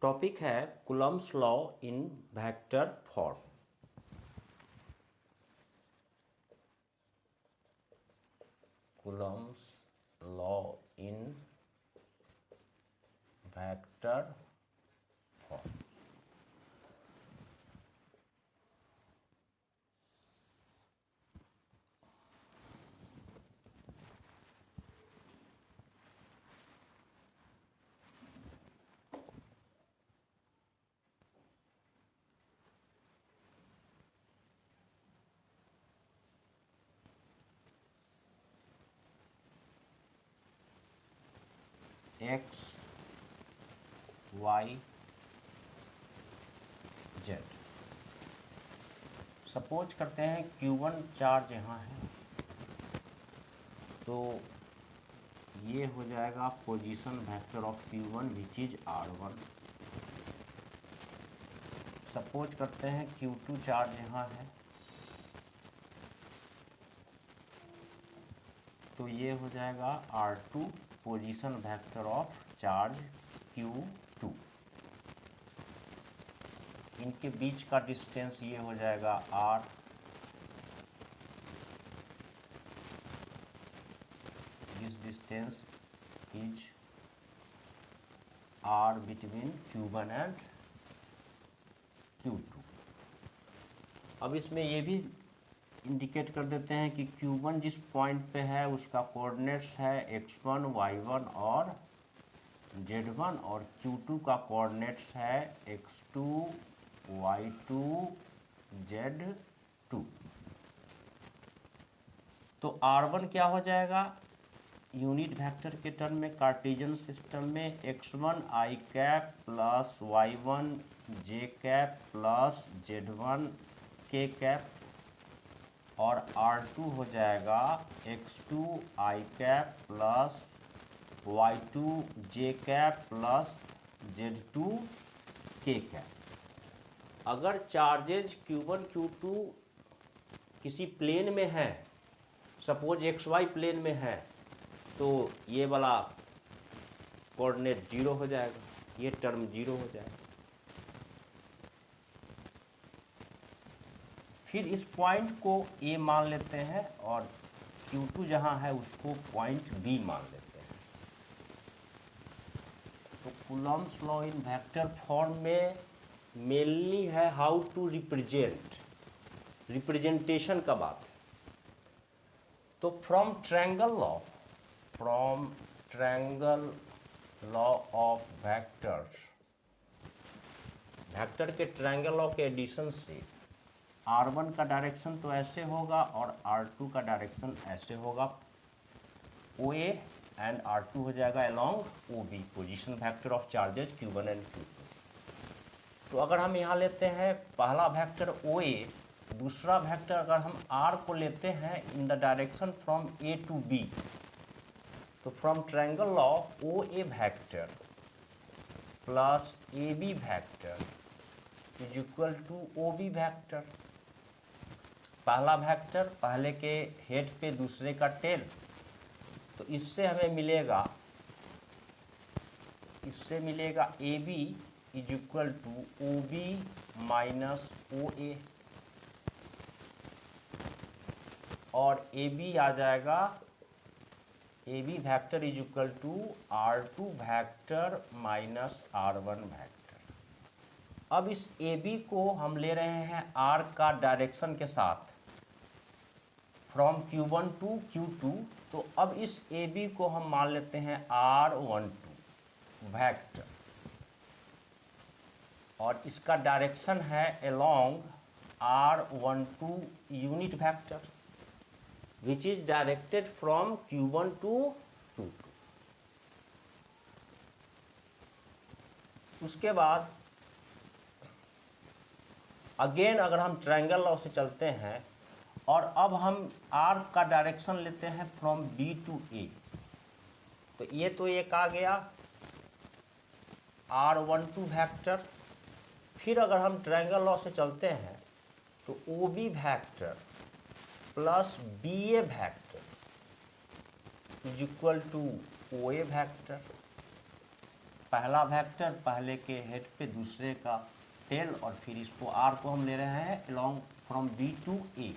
Topic है Coulomb's law in vector form. Coulomb's law in vector form. X y z. Suppose करते हैं Q1 charge यहाँ है, तो ये हो जाएगा position vector of Q1 which is R1। Suppose करते हैं Q2 चार्ज यहाँ है, तो ये हो जाएगा R2 position vector of charge Q2। इनके बीच का डिस्टेंस ये हो जाएगा R। This distance is R between Q1 and Q2। अब इसमें ये भी इंडिकेट कर देते हैं कि Q1 जिस पॉइंट पे है उसका कोऑर्डिनेट्स है x1 y1 और z1, और Q2 का कोऑर्डिनेट्स है x2 y2 z2। तो R1 क्या हो जाएगा यूनिट वेक्टर के टर्म में कार्टेशियन सिस्टम में x1 i cap plus y1 j cap plus z1 k cap, और R2 हो जाएगा x2 i cap plus y2 j cap plus z2 k cap. अगर चार्जेज Q1 Q2 किसी plane में है, सपोज XY प्लेन में है, तो ये वाला कोऑर्डिनेट 0 हो जाएगा, ये टर्म 0 हो जाएगा। फिर इस पॉइंट को A मान लेते हैं और Q2 जहाँ है उसको पॉइंट B मान लेते हैं। तो Coulomb's law in vector form में मेनली है हाउ टू रिप्रेजेंट, रिप्रेजेंटेशन का बात है। तो from triangle law of vectors, vector के ट्रायंगल लॉ के एडिशन से R1 का डायरेक्शन तो ऐसे होगा और R2 का डायरेक्शन ऐसे होगा, OA एंड R2 हो जाएगा along OB, position vector of charges Q1 and Q2। तो अगर हम यहाँ लेते हैं पहला वेक्टर OA, दूसरा वेक्टर अगर हम R को लेते हैं in the direction from A to B, तो from triangle law OA vector plus AB vector is equal to OB vector. पहला वेक्टर पहले के हेड पे दूसरे का टेल, तो इससे हमें मिलेगा AB is equal to OB minus OA, और AB आ जाएगा AB vector is equal to R2 vector minus R1 vector. अब इस AB को हम ले रहे हैं R का डायरेक्शन के साथ फ्रॉम Q1 टू Q2, तो अब इस AB को हम मान लेते हैं R12 वेक्टर, और इसका डायरेक्शन है along R12 unit vector which is directed from Q1 to Q2। उसके बाद अगेन अगर हम ट्रायंगल लॉ से चलते हैं और अब हम R का डायरेक्शन लेते हैं फ्रॉम B टू A, तो ये तो एक आ गया R12 वेक्टर। फिर अगर हम ट्रायंगल लॉ से चलते हैं तो OB vector plus BA vector is equal to OA vector, पहला वेक्टर पहले के हेड पे दूसरे का टेल, और फिर इसको आर को हम ले रहे हैं along from B to A.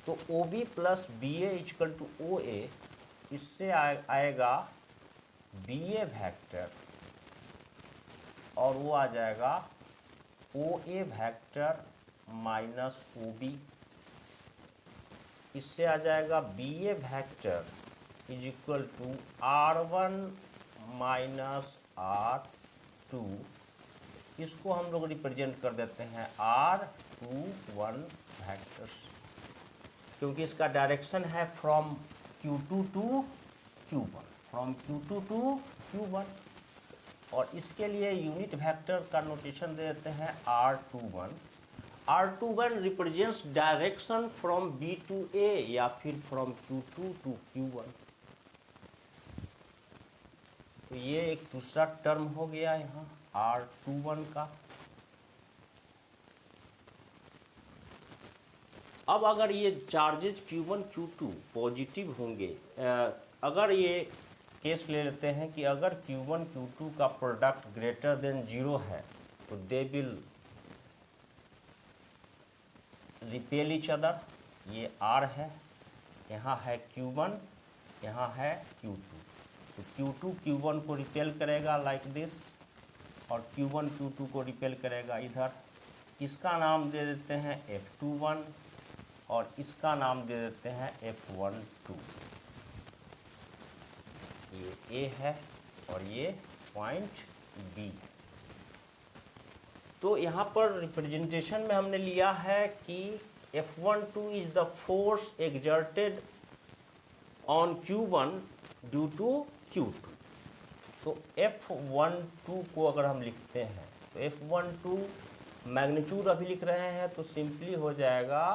तो O B plus B A equal to O A, इससे आएगा बी ए वेक्टर और वो आ जाएगा O A vector minus O B. इससे आ जाएगा B A vector is equal to R one minus R two. इसको हम लोग रिप्रेजेंट कर देते हैं आर टू वन वेक्टर, क्योंकि इसका डायरेक्शन है from Q2 to Q1, from Q2 to Q1। और इसके लिए यूनिट वेक्टर का नोटेशन दे देते हैं R21। R21 represents direction from B to A या फिर फ्रॉम Q2 टू Q1। तो ये एक दूसरा टर्म हो गया यहाँ R21 का। अब अगर ये चार्जेज Q1 Q2 पॉजिटिव होंगे, अगर ये केस ले लेते हैं कि अगर Q1 Q2 का प्रोडक्ट ग्रेटर देन 0 है तो they will repel each other. ये R है, यहाँ है Q1, यहाँ है Q2। तो Q2 Q1 को रिपेल करेगा लाइक दिस, और Q1 Q2 को रिपेल करेगा इधर। इसका नाम दे देते हैं F21 और इसका नाम दे देते हैं F12। ये A है और ये पॉइंट B है। तो यहाँ पर रिप्रेजेंटेशन में हमने लिया है कि F12 is the force exerted on Q1 due to Q2। तो F12 को अगर हम लिखते हैं तो F12 मैग्नीट्यूड अभी लिख रहे हैं तो सिंपली हो जाएगा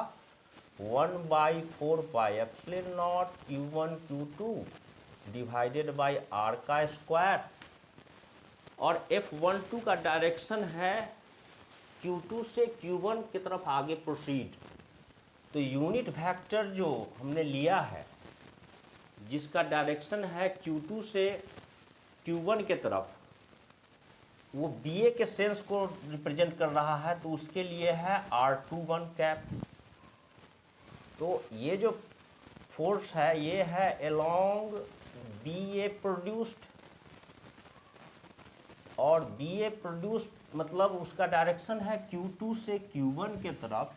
1/4 pi epsilon naught Q1 Q2 divided by R का स्क्वायर। और F12 का डायरेक्शन है Q2 से Q1 की तरफ आगे प्रोसीड। तो यूनिट वेक्टर जो हमने लिया है जिसका डायरेक्शन है Q2 से Q1 के तरफ, वो BA के सेंस को रिप्रेजेंट कर रहा है, तो उसके लिए है R21 कैप। तो ये जो फोर्स है ये है अलोंग BA प्रोड्यूस्ड, और BA प्रोड्यूस्ड मतलब उसका डायरेक्शन है Q2 से Q1 के तरफ।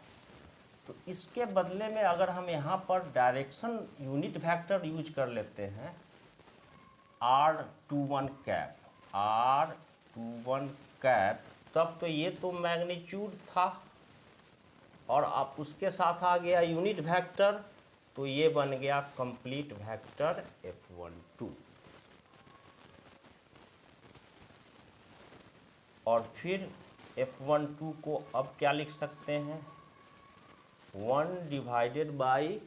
तो इसके बदले में अगर हम यहाँ पर डायरेक्शन यूनिट वेक्टर यूज कर लेते हैं R21 कैप, R21 कैप, तब तो ये तो मैग्नीट्यूड था और अब उसके साथ आ गया यूनिट वेक्टर, तो ये बन गया कंप्लीट वेक्टर F12। और फिर F12 को अब क्या लिख सकते हैं, 1 divided by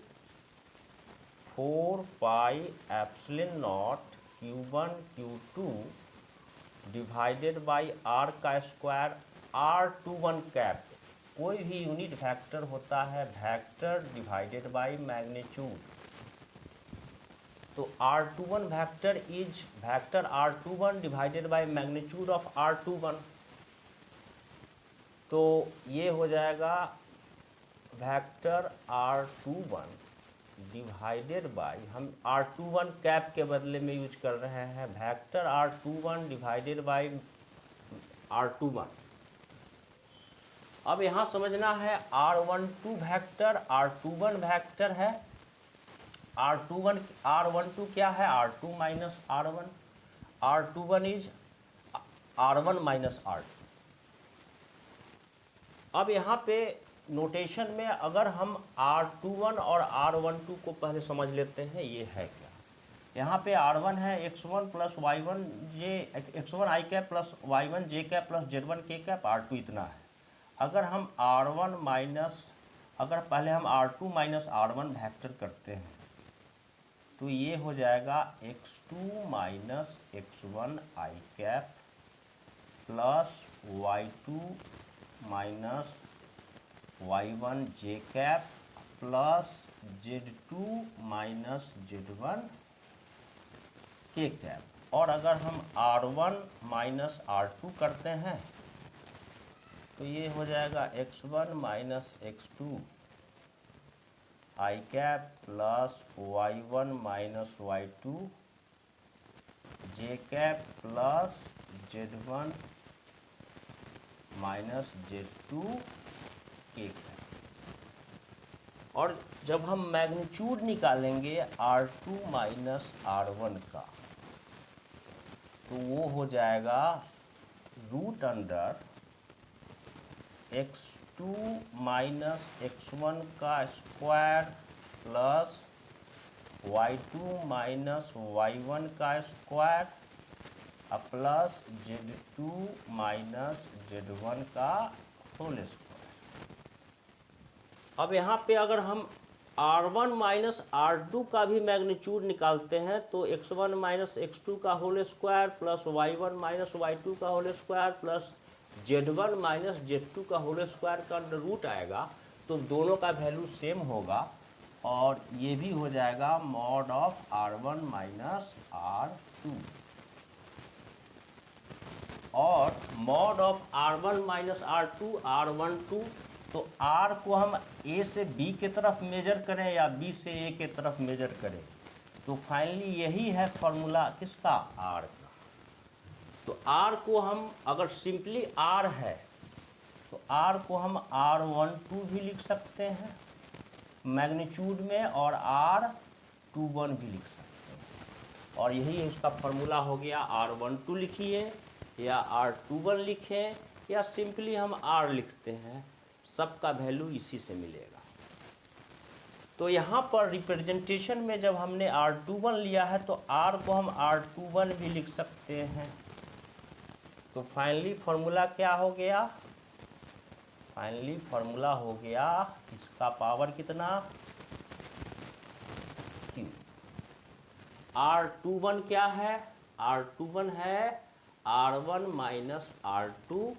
4 pi epsilon naught Q1 Q2 divided by R का स्क्वायर R21 कैप। कोई भी यूनिट वेक्टर होता है वेक्टर डिवाइडेड बाई मैग्नीट्यूड। तो R21 vector is vector R21 divided by magnitude of R21। तो ये हो जाएगा वेक्टर R21 डिवाइडेड बाई, हम R21 कैप के बदले में यूज कर रहे हैं vector R21 divided by R21। अब यहाँ समझना है R12 वेक्टर R21 वेक्टर है, R12 क्या है, R2 minus R1, R21 is R1 minus R2। अब यहाँ पे नोटेशन में अगर हम R21 और R12 को पहले समझ लेते हैं, ये है क्या। यहाँ पे R1 है x1 plus y1 J x1 i cap plus y1 j cap plus z1 k cap, R2 इतना है। अगर हम R1 माइनस, अगर पहले हम R2 माइनस R1 वेक्टर करते हैं तो ये हो जाएगा x2 minus x1 i cap plus y2 minus y1 j cap plus z2 minus z1 k cap. और अगर हम R1 माइनस R2 करते हैं तो ये हो जाएगा x1 minus x2 i cap plus y1 minus y2 j cap plus z1 minus z2 के कैप। और जब हम मैग्नीट्यूड निकालेंगे R2 माइनस R1 का तो वो हो जाएगा root under x2 minus x1 का square plus y2 minus y1 का square plus z2 minus z1 का होल स्क्वायर। अब यहाँ पे अगर हम R1 माइनस R2 का भी मैग्नीट्यूड निकालते हैं तो x1 माइनस x2 का whole square plus y1 minus y2 का whole square plus z1 minus z2 का होल स्क्वायर का अंडर रूट आएगा, तो दोनों का वैल्यू सेम होगा और ये भी हो जाएगा mod of R1 minus R2 और mod of R1 minus R2 R12। तो R को हम A से B की तरफ मेजर करें या B से A की तरफ मेजर करें, तो फाइनली यही है फॉर्मूला किसका, R का। तो R को हम अगर सिंपली R है तो R को हम R12 भी लिख सकते हैं मैग्नीट्यूड में और R21 भी लिख सकते हैं और यही इसका फॉर्मूला हो गया। R12 लिखिए या R21 लिखें या सिंपली हम R लिखते हैं, सबका वैल्यू इसी से मिलेगा। तो यहाँ पर रिप्रेजेंटेशन में जब हमने R21 लिया है तो R को हम R21 भी लिख सकते हैं। तो फाइनली फार्मूला क्या हो गया, फाइनली फार्मूला हो गया इसका पावर कितना, Q। R21 क्या है, R21 है R1 माइनस R2।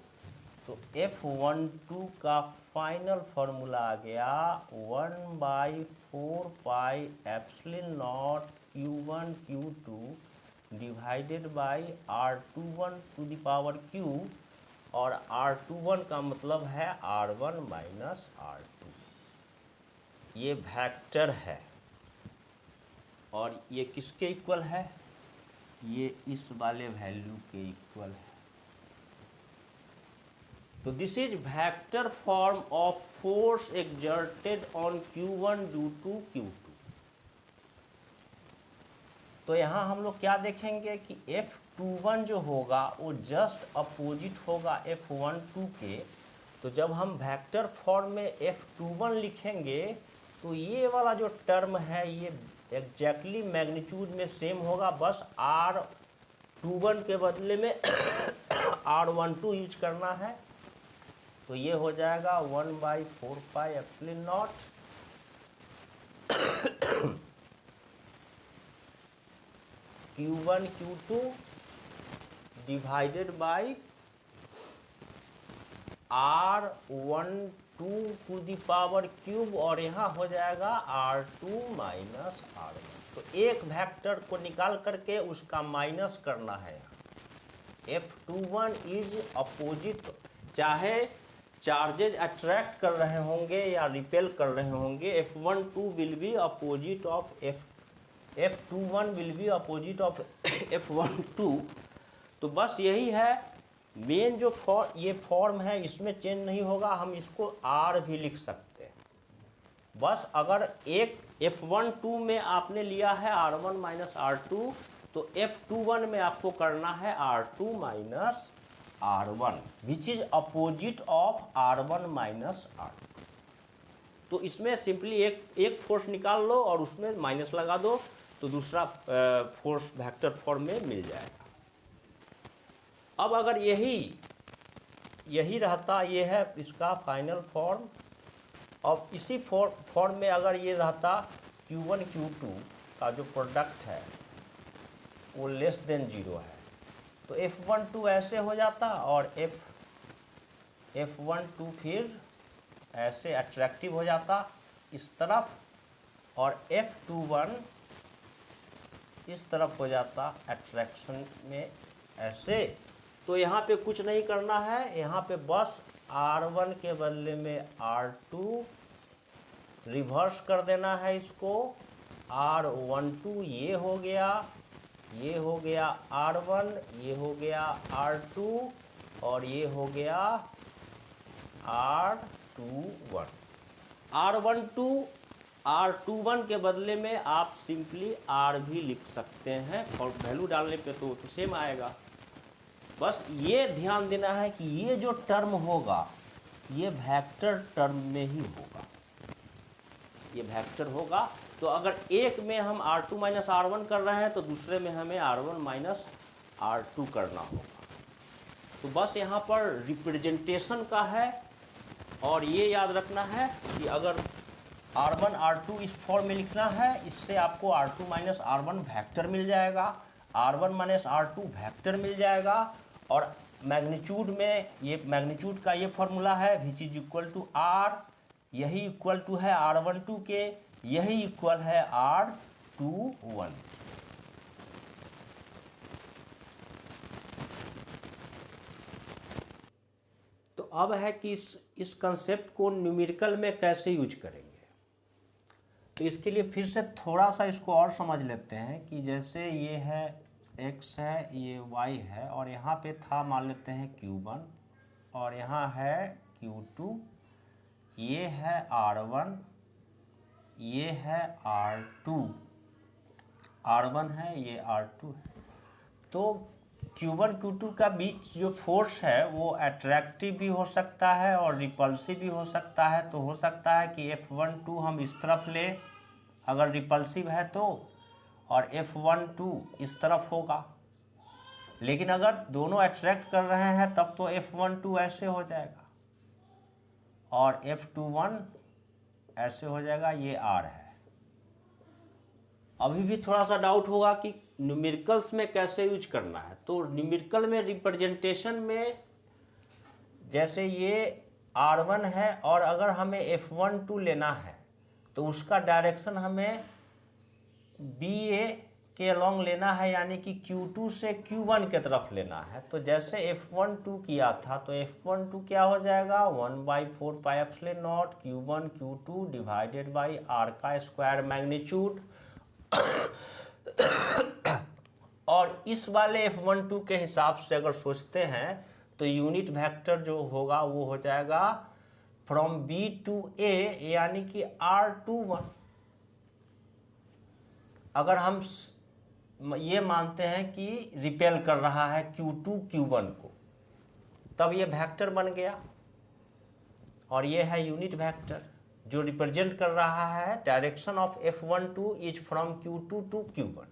तो F12 का फाइनल फार्मूला आ गया 1/4 pi epsilon naught Q1 Q2 divided by R21 to the power Q और R21 का मतलब है R1 माइनस R2। ये वेक्टर है और ये किसके इक्वल है, ये इस वाले वैल्यू के इक्वल है। तो this is vector form of force exerted on Q1 due to Q2। तो यहाँ हम लोग क्या देखेंगे कि F21 जो होगा वो जस्ट अपोजिट होगा F12 के। तो जब हम वेक्टर फॉर्म में F21 लिखेंगे तो ये वाला जो टर्म है ये एग्जैक्टली मैग्नीट्यूड में सेम होगा, बस R21 के बदले में R12 यूज करना है। तो ये हो जाएगा 1/4 pi epsilon naught Q1 Q2 divided by R12 to the power cube और यहाँ हो जाएगा R2 माइनस R1। तो एक वेक्टर को निकाल करके उसका माइनस करना है। F21 इज अपोजिट, चाहे चार्जेज अट्रैक्ट कर रहे होंगे या रिपेल कर रहे होंगे, F12 will be opposite of F21 will be opposite of F12। तो बस यही है मेन जो ये फॉर्म है, इसमें चेंज नहीं होगा। हम इसको R भी लिख सकते हैं। बस अगर एक F12 में आपने लिया है R1 माइनस R2 तो F21 में आपको करना है R2 minus R1 which is opposite of R1 minus R2। तो इसमें सिंपली एक फोर्स निकाल लो और उसमें माइनस लगा दो तो दूसरा फोर्स वेक्टर फॉर्म में मिल जाएगा। अब अगर यही रहता, ये है इसका फाइनल फॉर्म, और इसी फॉर्म में अगर ये रहता Q1 Q2 का जो प्रोडक्ट है वो लेस देन 0 है तो F12 ऐसे हो जाता और F12 फिर ऐसे अट्रैक्टिव हो जाता इस तरफ और F21 इस तरफ हो जाता एट्रैक्शन में ऐसे। तो यहाँ पे कुछ नहीं करना है, यहाँ पे बस R1 के बदले में R2 रिवर्स कर देना है इसको। R12 ये हो गया, ये हो गया R1, ये हो गया R2 और ये हो गया R21। R12 R21 के बदले में आप सिंपली R भी लिख सकते हैं और वैल्यू डालने पे तो सेम आएगा। बस ये ध्यान देना है कि ये जो टर्म होगा ये वेक्टर टर्म में ही होगा, ये वेक्टर होगा। तो अगर एक में हम R2 माइनस R1 कर रहे हैं तो दूसरे में हमें R1 माइनस R2 करना होगा। तो बस यहाँ पर रिप्रेजेंटेशन का है और ये याद रखना है कि अगर R1 R2 इस फॉर्म में लिखना है, इससे आपको R2 माइनस R1 वेक्टर मिल जाएगा, R1 माइनस R2 वेक्टर मिल जाएगा। और मैग्नीट्यूड में ये मैग्नीट्यूड का ये फॉर्मूला है which is equal to R, यही इक्वल टू है R12 के, यही इक्वल है R21। तो अब है कि इस कंसेप्ट को न्यूमेरिकल में कैसे यूज करेंगे। तो इसके लिए फिर से थोड़ा सा इसको और समझ लेते हैं कि जैसे ये है x है, ये y है और यहाँ पे था मान लेते हैं Q1 और यहाँ है Q2, ये है R1, ये है R2, R1 है, ये R2 है। तो Q1 Q2 का बीच जो फोर्स है वो अट्रैक्टिव भी हो सकता है और रिपल्सिव भी हो सकता है। तो हो सकता है कि F12 हम इस तरफ ले अगर रिपल्सिव है तो, और F12 इस तरफ होगा। लेकिन अगर दोनों अट्रैक्ट कर रहे हैं तब तो F12 ऐसे हो जाएगा और F21 ऐसे हो जाएगा, ये R है। अभी भी थोड़ा सा डाउट होगा कि न्यूमेरिकल्स में कैसे यूज करना है। तो न्यूमेरिकल में रिप्रेजेंटेशन में जैसे ये R1 है और अगर हमें F12 लेना है तो उसका डायरेक्शन हमें BA के अलोंग लेना है, यानी कि Q2 से Q1 के तरफ लेना है। तो जैसे F12 किया था तो F12 क्या हो जाएगा 1/4 pi epsilon naught Q1 Q2 divided by R का स्क्वायर मैग्नीट्यूड। और इस वाले F12 के हिसाब से अगर सोचते हैं तो यूनिट वेक्टर जो होगा वो हो जाएगा फ्रॉम B टू A, यानी कि R21। अगर हम ये मानते हैं कि रिपेल कर रहा है Q2 Q1 को, तब ये वेक्टर बन गया और ये है यूनिट वेक्टर जो रिप्रेजेंट कर रहा है direction of F12 is from Q2 to Q1।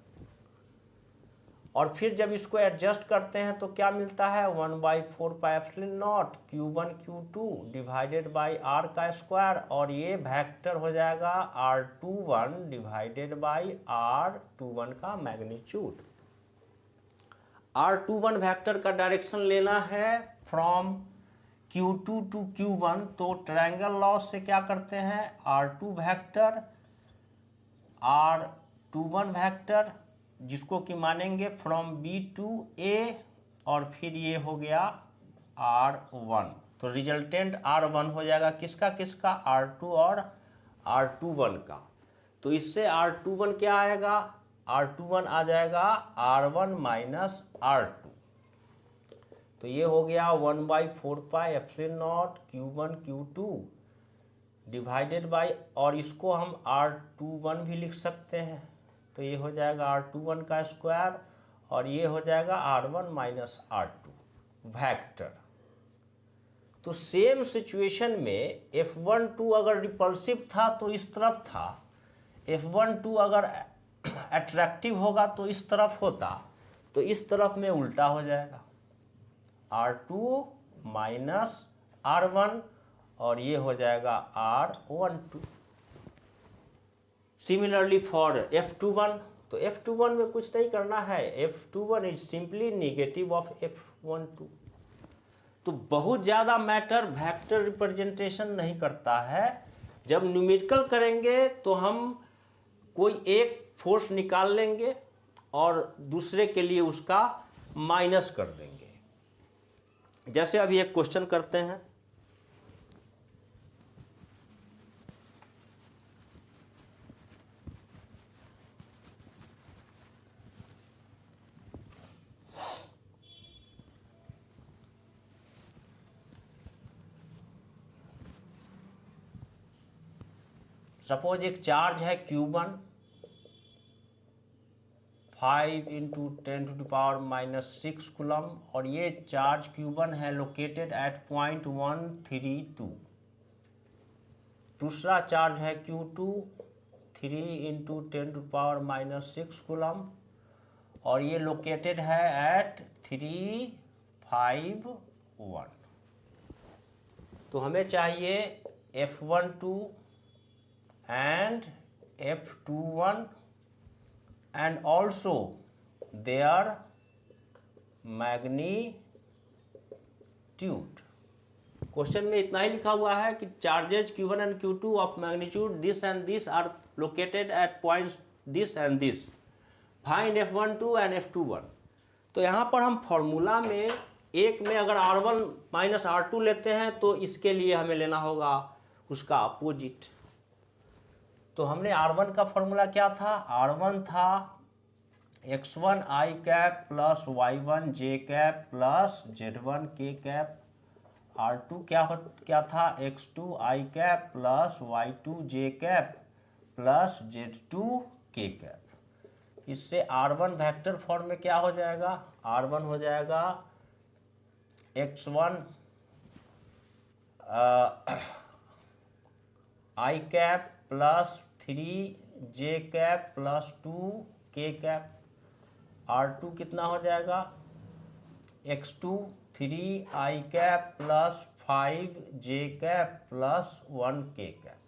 और फिर जब इसको एडजस्ट करते हैं तो क्या मिलता है 1/4 pi epsilon naught Q1 Q2 divided by R का स्क्वायर, और ये वेक्टर हो जाएगा R21 डिवाइडेड बाई R21 का मैग्नीट्यूड। R21 वेक्टर का डायरेक्शन लेना है फ्रॉम Q2 टू Q1। तो ट्रायंगल लॉ से क्या करते हैं R2 वेक्टर R21 वेक्टर जिसको कि मानेंगे फ्रॉम B टू A, और फिर ये हो गया R1। तो रिजल्टेंट R1 हो जाएगा किसका किसका R2 और R21 का। तो इससे R21 क्या आएगा, R21 आ जाएगा R1 माइनस R2। तो ये हो गया 1/4 pi epsilon naught Q1 Q2 divided by, और इसको हम R21 भी लिख सकते हैं। तो ये हो जाएगा R21 का स्क्वायर और ये हो जाएगा R1 माइनस R2 वेक्टर। तो सेम सिचुएशन में F12 अगर रिपल्सिव था तो इस तरफ था, F12 अगर अट्रैक्टिव होगा तो इस तरफ होता, तो इस तरफ में उल्टा हो जाएगा R2 माइनस R1 और ये हो जाएगा R12। सिमिलरली फॉर F21, तो F21 में कुछ नहीं करना है, F21 is simply negative of F12। तो बहुत ज़्यादा मैटर वेक्टर रिप्रेजेंटेशन नहीं करता है। जब न्यूमेरिकल करेंगे तो हम कोई एक फोर्स निकाल लेंगे और दूसरे के लिए उसका माइनस कर देंगे। जैसे अभी एक क्वेश्चन करते हैं। सपोज एक चार्ज है Q1 5 × 10⁻⁻6 कूलम, और ये चार्ज Q1 है लोकेटेड एट पॉइंट 132। दूसरा चार्ज है Q2 3 × 10⁻⁻6 कूलम, और ये लोकेटेड है एट 351। तो हमें चाहिए F12 and F21 and also their magnitude। Question में इतना ही लिखा हुआ है कि charges Q1 and Q2 of magnitude this and this are located at points this and this, find F12 and F21। तो यहाँ पर हम फॉर्मूला में एक में अगर R1 माइनस R2 लेते हैं तो इसके लिए हमें लेना होगा उसका अपोजिट। तो हमने R1 का फॉर्मूला क्या था? R1 था x1 i cap plus y1 j cap plus z1 k cap. R2 क्या था? x2 i cap plus y2 j cap plus z2 k cap. इससे R1 वेक्टर फॉर्म में क्या हो जाएगा? R1 हो जाएगा x1 i cap plus 3j cap plus 2k cap. R2 कितना हो जाएगा? x2 3i cap plus 5j cap plus 1k cap.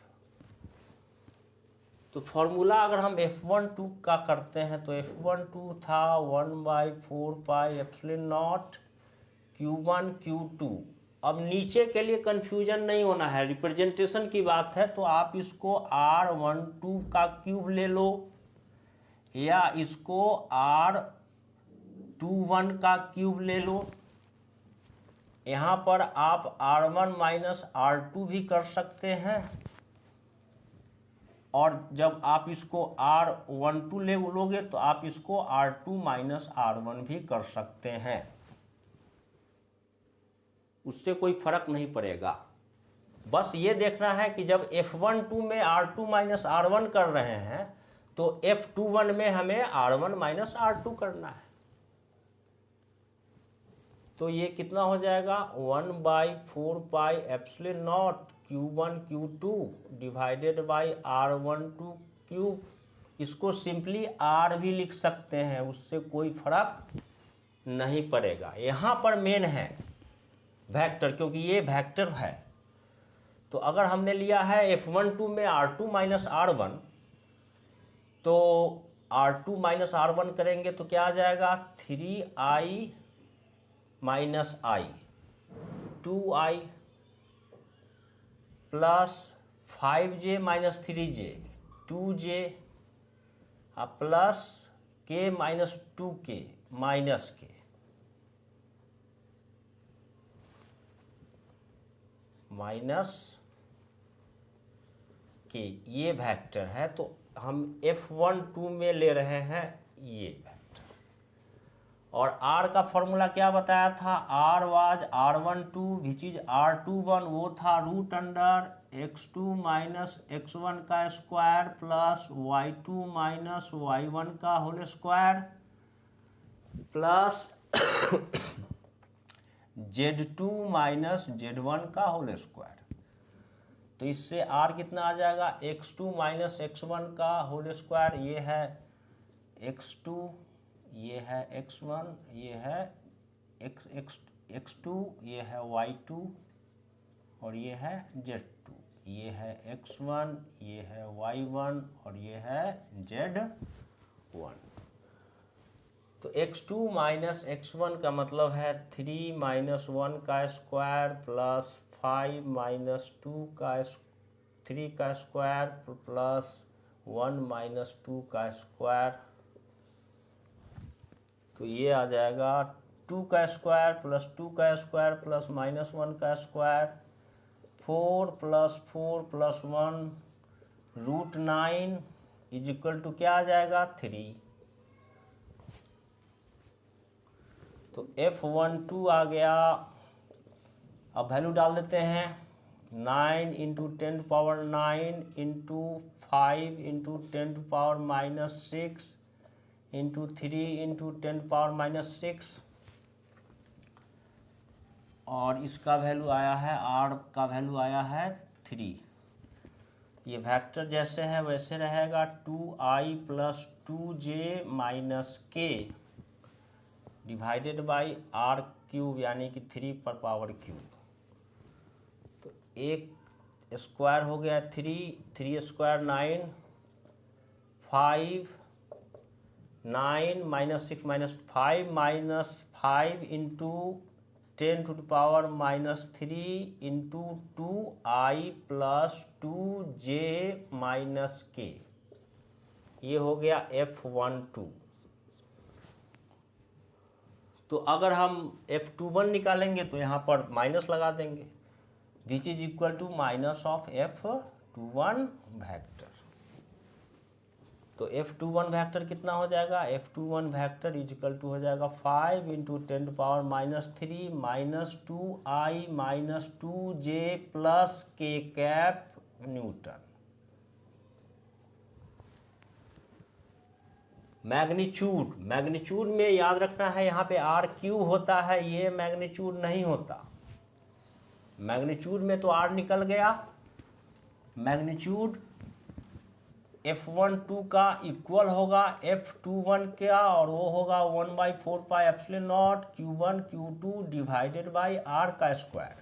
तो फॉर्मूला अगर हम F12 का करते हैं तो F12 था 1/4 pi epsilon naught Q1 Q2। अब नीचे के लिए कन्फ्यूजन नहीं होना है, रिप्रेजेंटेशन की बात है, तो आप इसको R12 का क्यूब ले लो या इसको R21 का क्यूब ले लो। यहाँ पर आप R1 माइनस R2 भी कर सकते हैं, और जब आप इसको R12 ले लोगे तो आप इसको R2 माइनस R1 भी कर सकते हैं, उससे कोई फर्क नहीं पड़ेगा। बस ये देखना है कि जब F12 में R2 माइनस R1 कर रहे हैं तो F21 में हमें R1 माइनस R2 करना है। तो ये कितना हो जाएगा? 1/4 pi epsilon naught Q1 Q2 divided by R12 cube. इसको सिंपली R भी लिख सकते हैं, उससे कोई फर्क नहीं पड़ेगा। यहाँ पर मेन है वेक्टर, क्योंकि ये वेक्टर है। तो अगर हमने लिया है F12 में R2 माइनस R1, तो R2 माइनस R1 करेंगे तो क्या आ जाएगा? 3i minus i 2i plus 5j minus 3j 2j plus k minus 2k minus k minus के। ये वेक्टर है, तो हम F12 में ले रहे हैं ये वेक्टर। और R का फॉर्मूला क्या बताया था? R was R12 which is R21, वो था root under x2 minus x1 का square plus y2 minus y1 का whole square plus Z2 minus Z1 का होल स्क्वायर। तो इससे R कितना आ जाएगा? x2 माइनस x1 का होल स्क्वायर, ये है x2, ये है x1, ये है x2, ये है y2 और ये है Z2, ये है x1, ये है y1 और ये है Z1। तो x2 माइनस x1 का मतलब है 3 माइनस 1 का स्क्वायर प्लस 5 माइनस 3 का स्क्वायर प्लस 1 माइनस 2 का स्क्वायर तो ये आ जाएगा 2 का स्क्वायर प्लस 2 का स्क्वायर प्लस -1 का स्क्वायर, 4 + 4 + 1 √9 इज इक्वल टू क्या आ जाएगा 3। तो F12 आ गया। अब वैल्यू डाल देते हैं 9 × 10⁻9 × 5 × 10⁻6 × 3 × 10⁻6 और इसका वैल्यू आया है R का वैल्यू आया है 3। ये वेक्टर जैसे है वैसे रहेगा 2i + 2j - k divided by R³ यानी कि 3/3। तो एक स्क्वायर हो गया 3 स्क्वायर 9, 5 9 -6 -5 -5 × 10⁻³ × 2i + 2j - k। ये हो गया F12। तो अगर हम F21 निकालेंगे तो यहाँ पर माइनस लगा देंगे, which is equal to -F21 vector. तो F21 वेक्टर कितना हो जाएगा, F21 vector is equal to हो जाएगा 5 × 10⁻³ -2i - 2j + k Newton. Magnitude में याद रखना है यहाँ पे R³ होता है, ये मैग्नीट्यूड नहीं होता। मैग्नीट्यूड में तो R निकल गया। मैग्नीट्यूड F12 का इक्वल होगा F21 का और वो होगा 1/4πε0 Q1 Q2 divided by R का स्क्वायर।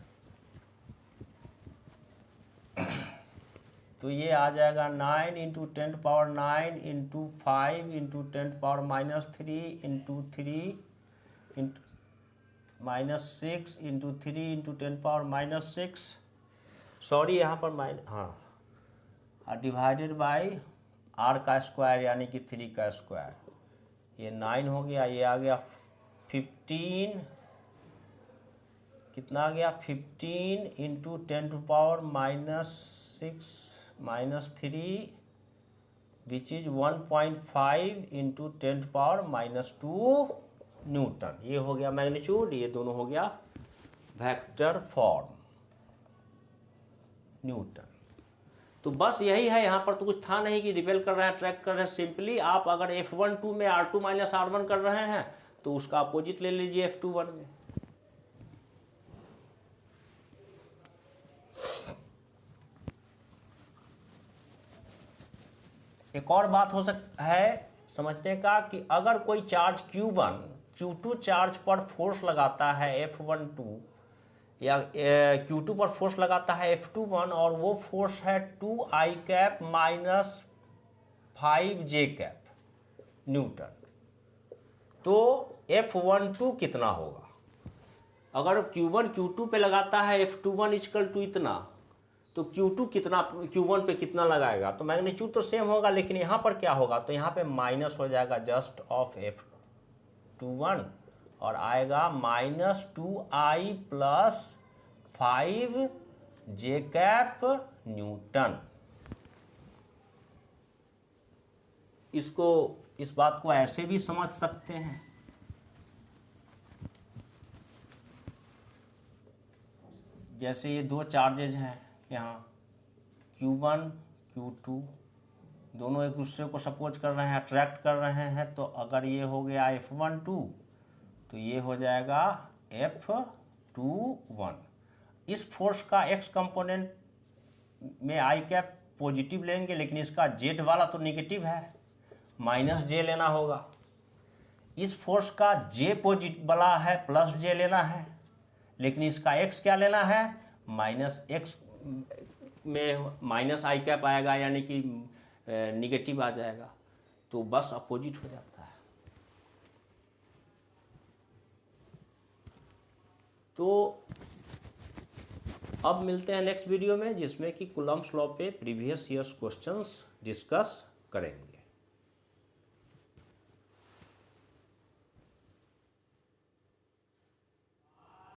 तो ये आ जाएगा 9 × 10⁻9 × 5 × 10⁻³ × 3 -6 × 3 × 10⁻6 सॉरी यहाँ पर हाँ डिवाइडेड बाई R का स्क्वायर यानी कि 3 का स्क्वायर। ये 9 हो गया, ये आ गया 15 कितना आ गया 15 × 10⁻6 - 3 विच इज 1.5 × 10⁻² न्यूटन। ये हो गया मैग्नीट्यूड, ये दोनों हो गया वेक्टर फॉर्म न्यूटन। तो बस यही है, यहाँ पर तो कुछ था नहीं कि रिपेल कर रहे हैं ट्रैक कर रहे हैं। सिंपली आप अगर F12 में R2 - R1 कर रहे हैं तो उसका अपोजिट ले लीजिए F21 में। एक और बात हो सकता है समझने का कि अगर कोई चार्ज Q1 Q2 चार्ज पर फोर्स लगाता है F12 या Q2 पर फोर्स लगाता है F21 और वो फोर्स है 2i cap - 5j cap Newton, तो F12 कितना होगा। अगर Q1 Q2 पे लगाता है F21 इक्वल टू इतना, तो Q2 कितना Q1 पे कितना लगाएगा, तो मैग्नीट्यूड तो सेम होगा, लेकिन यहाँ पर क्या होगा, तो यहाँ पे माइनस हो जाएगा जस्ट ऑफ F21 और आएगा -2i + 5j कैप न्यूटन। इस बात को ऐसे भी समझ सकते हैं, जैसे ये दो चार्जेज हैं यहाँ Q1 Q2, दोनों एक दूसरे को सपोज कर रहे हैं, अट्रैक्ट कर रहे हैं। तो अगर ये हो गया F12 तो ये हो जाएगा F21। इस फोर्स का x कंपोनेंट में i कैप पॉजिटिव लेंगे, लेकिन इसका z वाला तो नेगेटिव है, -j लेना होगा। इस फोर्स का j पॉजिटिव वाला है, +j लेना है, लेकिन इसका x क्या लेना है, -x में -i कैप आएगा यानी कि निगेटिव आ जाएगा, तो बस अपोजिट हो जाता है। तो अब मिलते हैं नेक्स्ट वीडियो में, जिसमें कि कूलम्ब्स लॉ पे प्रीवियस ईयर्स क्वेश्चंस डिस्कस करेंगे।